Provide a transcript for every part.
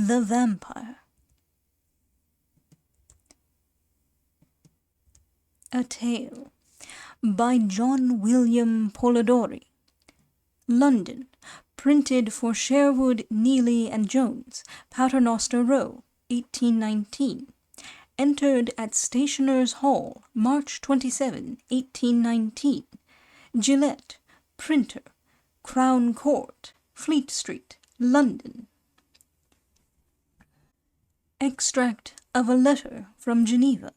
The Vampyre. A Tale by John William Polidori. London. Printed for Sherwood, Neely and Jones, Paternoster Row, 1819. Entered at Stationers' Hall, March 27, 1819. Gillette, Printer, Crown Court, Fleet Street, London. Extract of a letter from Geneva.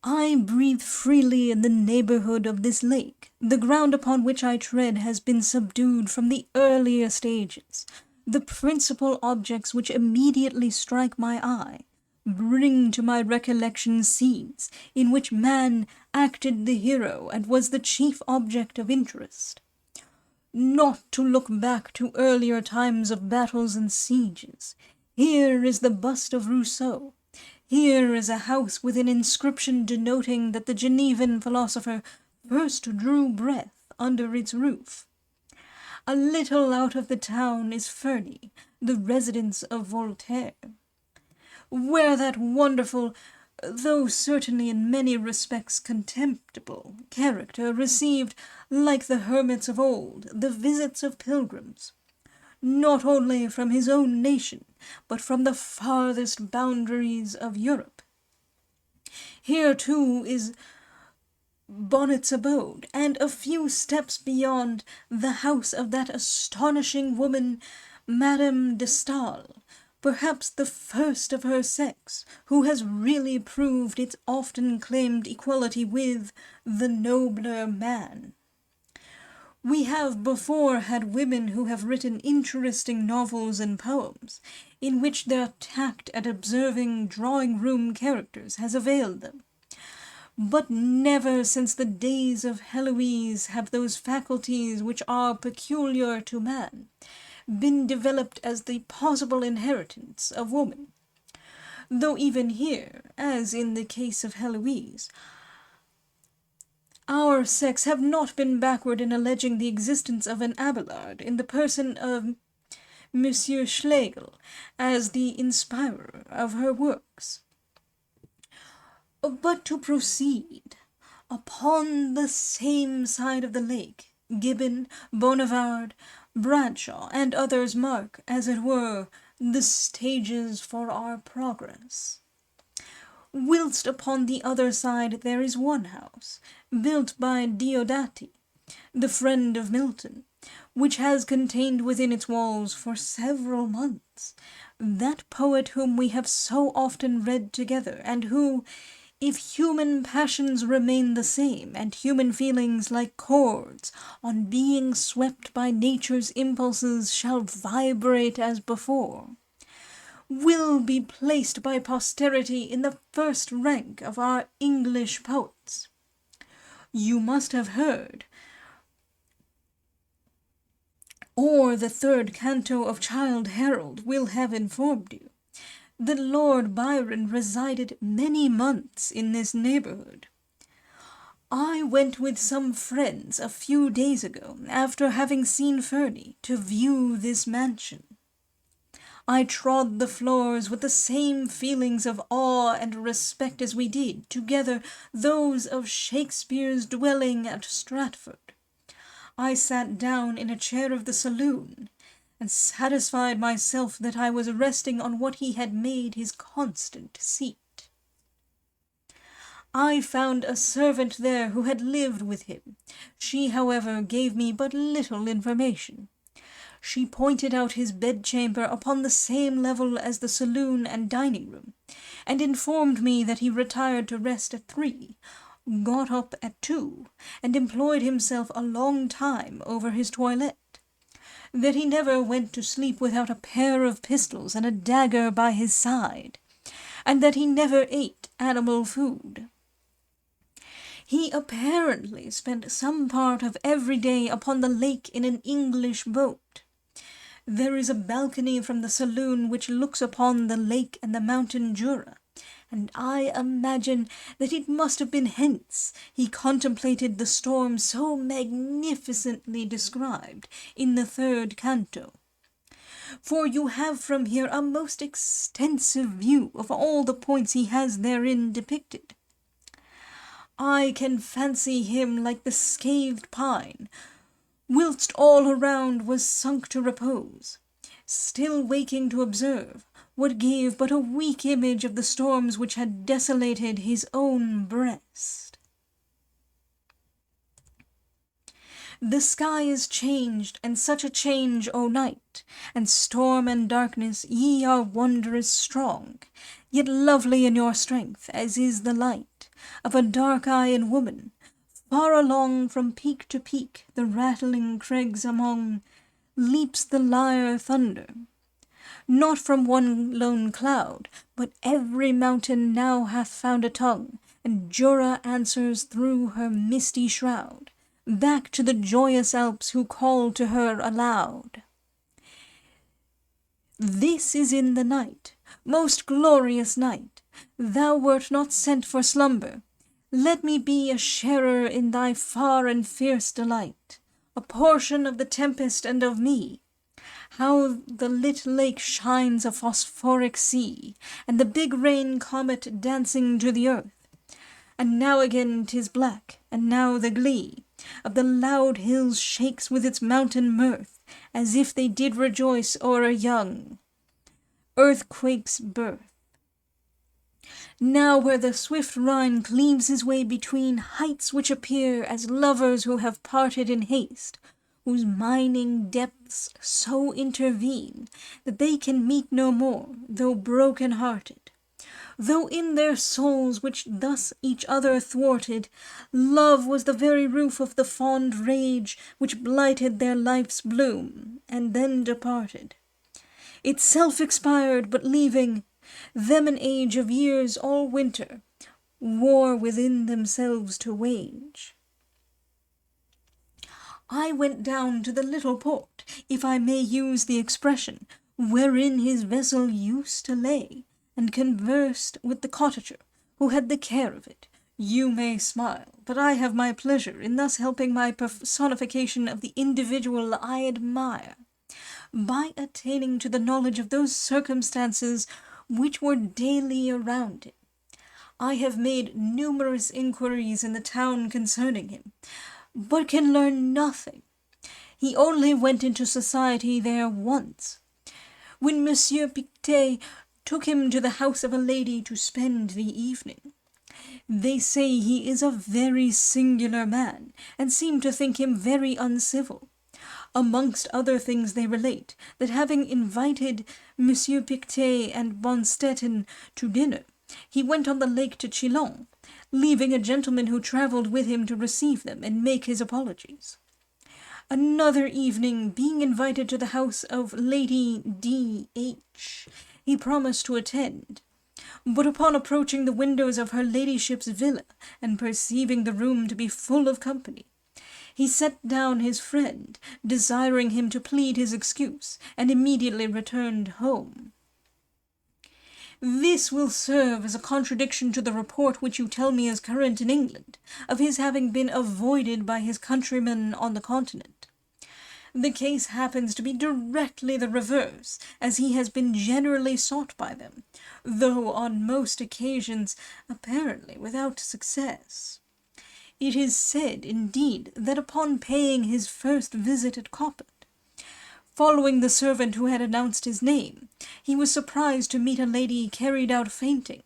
I breathe freely in the neighbourhood of this lake. The ground upon which I tread has been subdued from the earliest ages. The principal objects which immediately strike my eye bring to my recollection scenes in which man acted the hero and was the chief object of interest. Not to look back to earlier times of battles and sieges. Here is the bust of Rousseau. Here is a house with an inscription denoting that the Genevan philosopher first drew breath under its roof. A little out of the town is Ferney, the residence of Voltaire, where that wonderful, though certainly in many respects contemptible, character received, like the hermits of old, the visits of pilgrims, not only from his own nation, but from the farthest boundaries of Europe. Here, too, is Bonnet's abode, and a few steps beyond, the house of that astonishing woman, Madame de Stael, perhaps the first of her sex, who has really proved its often claimed equality with the nobler man. We have before had women who have written interesting novels and poems, in which their tact at observing drawing-room characters has availed them. But never since the days of Heloise have those faculties which are peculiar to man been developed as the possible inheritance of woman. Though even here, as in the case of Heloise, our sex have not been backward in alleging the existence of an Abelard in the person of Monsieur Schlegel as the inspirer of her works. But to proceed, upon the same side of the lake, Gibbon, Bonavard, Bradshaw, and others mark, as it were, the stages for our progress. Whilst upon the other side there is one house, built by Diodati, the friend of Milton, which has contained within its walls for several months that poet whom we have so often read together, and who, if human passions remain the same, and human feelings like chords, on being swept by nature's impulses shall vibrate as before, will be placed by posterity in the first rank of our English poets. You must have heard, or the third canto of Childe Harold will have informed you, that Lord Byron resided many months in this neighbourhood. I went with some friends a few days ago, after having seen Ferney, to view this mansion. I trod the floors with the same feelings of awe and respect as we did, together, those of Shakespeare's dwelling at Stratford. I sat down in a chair of the saloon, and satisfied myself that I was resting on what he had made his constant seat. I found a servant there who had lived with him. She, however, gave me but little information. She pointed out his bedchamber upon the same level as the saloon and dining-room, and informed me that he retired to rest at 3, got up at 2, and employed himself a long time over his toilette, that he never went to sleep without a pair of pistols and a dagger by his side, and that he never ate animal food. He apparently spent some part of every day upon the lake in an English boat. There is a balcony from the saloon which looks upon the lake and the mountain Jura, and I imagine that it must have been hence he contemplated the storm so magnificently described in the third canto. For you have from here a most extensive view of all the points he has therein depicted. I can fancy him like the scathed pine, whilst all around was sunk to repose, still waking to observe what gave but a weak image of the storms which had desolated his own breast. The sky is changed, and such a change, O night, and storm and darkness, ye are wondrous strong, yet lovely in your strength, as is the light of a dark-eyed woman, far along from peak to peak, the rattling crags among, leaps the lyre thunder. Not from one lone cloud, but every mountain now hath found a tongue, and Jura answers through her misty shroud, back to the joyous Alps who call to her aloud. This is in the night, most glorious night, thou wert not sent for slumber. Let me be a sharer in thy far and fierce delight, a portion of the tempest and of me. How the lit lake shines a phosphoric sea, and the big rain comet dancing to the earth. And now again 'tis black, and now the glee of the loud hills shakes with its mountain mirth, as if they did rejoice o'er a young earthquake's birth. Now where the swift Rhine cleaves his way between heights which appear as lovers who have parted in haste, whose mining depths so intervene that they can meet no more, though broken-hearted, though in their souls which thus each other thwarted, love was the very roof of the fond rage which blighted their life's bloom, and then departed. Itself expired, but leaving them an age of years all winter, war within themselves to wage. I went down to the little port, if I may use the expression, wherein his vessel used to lay, and conversed with the cottager who had the care of it. You may smile, but I have my pleasure in thus helping my personification of the individual I admire, by attaining to the knowledge of those circumstances which were daily around him. I have made numerous inquiries in the town concerning him, but can learn nothing. He only went into society there once, when Monsieur Pictet took him to the house of a lady to spend the evening. They say he is a very singular man, and seem to think him very uncivil. Amongst other things they relate, that having invited Monsieur Pictet and Bonstetten to dinner, he went on the lake to Chillon, leaving a gentleman who travelled with him to receive them and make his apologies. Another evening, being invited to the house of Lady D.H., he promised to attend, but upon approaching the windows of her ladyship's villa, and perceiving the room to be full of company, he set down his friend, desiring him to plead his excuse, and immediately returned home. This will serve as a contradiction to the report which you tell me is current in England, of his having been avoided by his countrymen on the continent. The case happens to be directly the reverse, as he has been generally sought by them, though on most occasions apparently without success. It is said, indeed, that upon paying his first visit at Coppet, following the servant who had announced his name, he was surprised to meet a lady carried out fainting.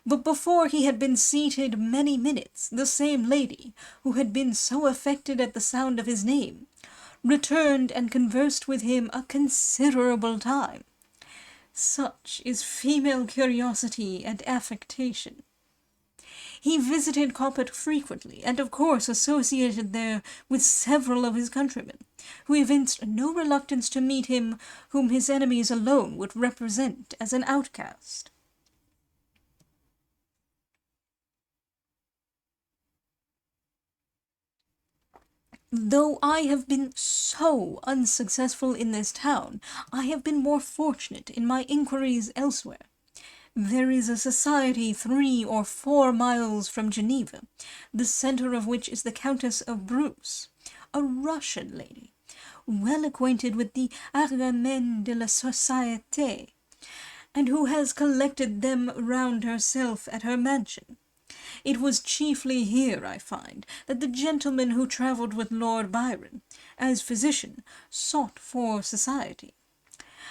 But before he had been seated many minutes, the same lady, who had been so affected at the sound of his name, returned and conversed with him a considerable time. Such is female curiosity and affectation. He visited Coppet frequently, and of course associated there with several of his countrymen, who evinced no reluctance to meet him whom his enemies alone would represent as an outcast. Though I have been so unsuccessful in this town, I have been more fortunate in my inquiries elsewhere. There is a society 3 or 4 miles from Geneva, the center of which is the Countess of Bruce, a Russian lady, well acquainted with the agréments de la société, and who has collected them round herself at her mansion. It was chiefly here, I find, that the gentleman who travelled with Lord Byron, as physician, sought for society.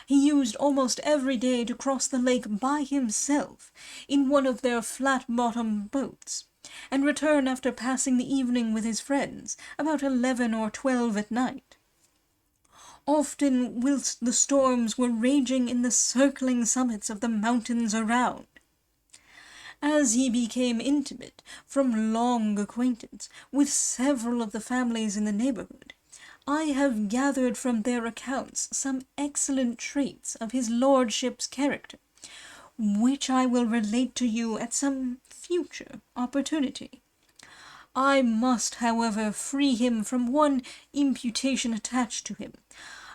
He used almost every day to cross the lake by himself in one of their flat-bottomed boats, and return after passing the evening with his friends, about 11 or 12 at night. Often whilst the storms were raging in the circling summits of the mountains around. As he became intimate, from long acquaintance, with several of the families in the neighbourhood, I have gathered from their accounts some excellent traits of his lordship's character, which I will relate to you at some future opportunity. I must, however, free him from one imputation attached to him,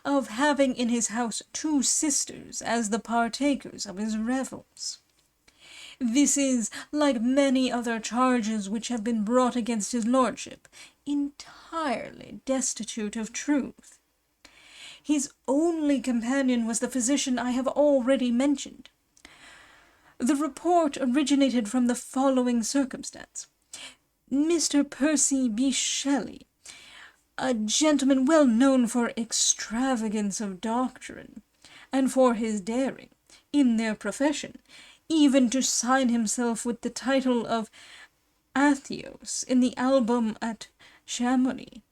of having in his house 2 sisters as the partakers of his revels. This is, like many other charges which have been brought against his lordship, entirely destitute of truth. His only companion was the physician I have already mentioned. The report originated from the following circumstance. Mr. Percy B. Shelley, a gentleman well known for extravagance of doctrine, and for his daring, in their profession, even to sign himself with the title of Atheos in the album at Chamonix,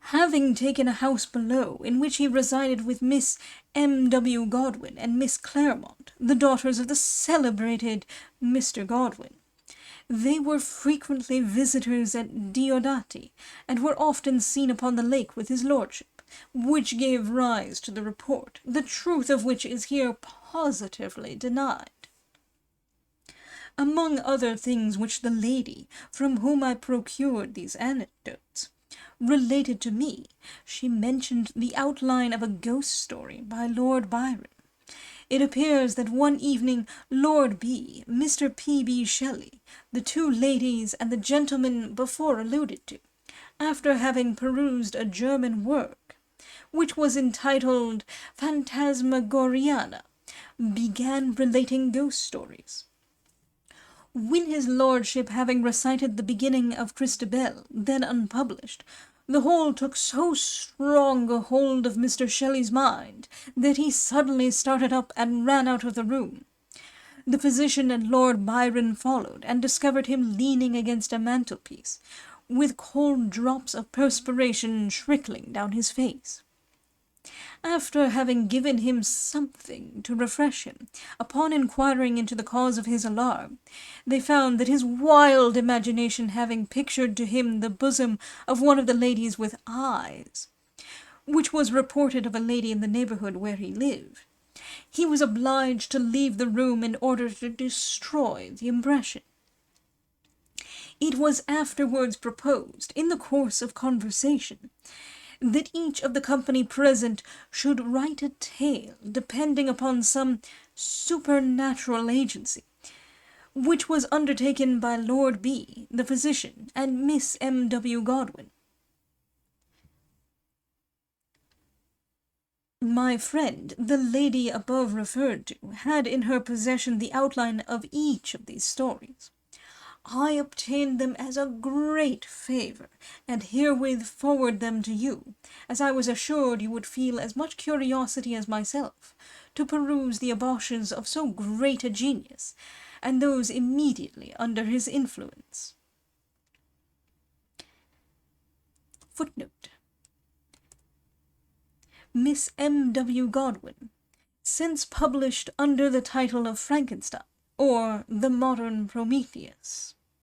having taken a house below, in which he resided with Miss M.W. Godwin and Miss Claremont, the daughters of the celebrated Mr. Godwin. They were frequently visitors at Diodati, and were often seen upon the lake with his lordship, which gave rise to the report, the truth of which is here positively denied. Among other things which the lady, from whom I procured these anecdotes, related to me, she mentioned the outline of a ghost story by Lord Byron. It appears that one evening Lord B., Mr. P. B. Shelley, the 2 ladies, and the gentleman before alluded to, after having perused a German work, which was entitled Phantasmagoriana, began relating ghost stories. When his lordship, having recited the beginning of Christabel, then unpublished, the whole took so strong a hold of Mr. Shelley's mind, that he suddenly started up and ran out of the room. The physician and Lord Byron followed, and discovered him leaning against a mantelpiece, with cold drops of perspiration trickling down his face. After having given him something to refresh him, upon inquiring into the cause of his alarm, they found that his wild imagination having pictured to him the bosom of one of the ladies with eyes, which was reported of a lady in the neighbourhood where he lived, he was obliged to leave the room in order to destroy the impression. It was afterwards proposed, in the course of conversation, that each of the company present should write a tale depending upon some supernatural agency, which was undertaken by Lord B., the physician, and Miss M.W. Godwin. My friend, the lady above referred to, had in her possession the outline of each of these stories. I obtained them as a great favour, and herewith forward them to you, as I was assured you would feel as much curiosity as myself, to peruse the ébauches of so great a genius, and those immediately under his influence. Footnote: Miss M.W. Godwin, since published under the title of Frankenstein, or The Modern Prometheus.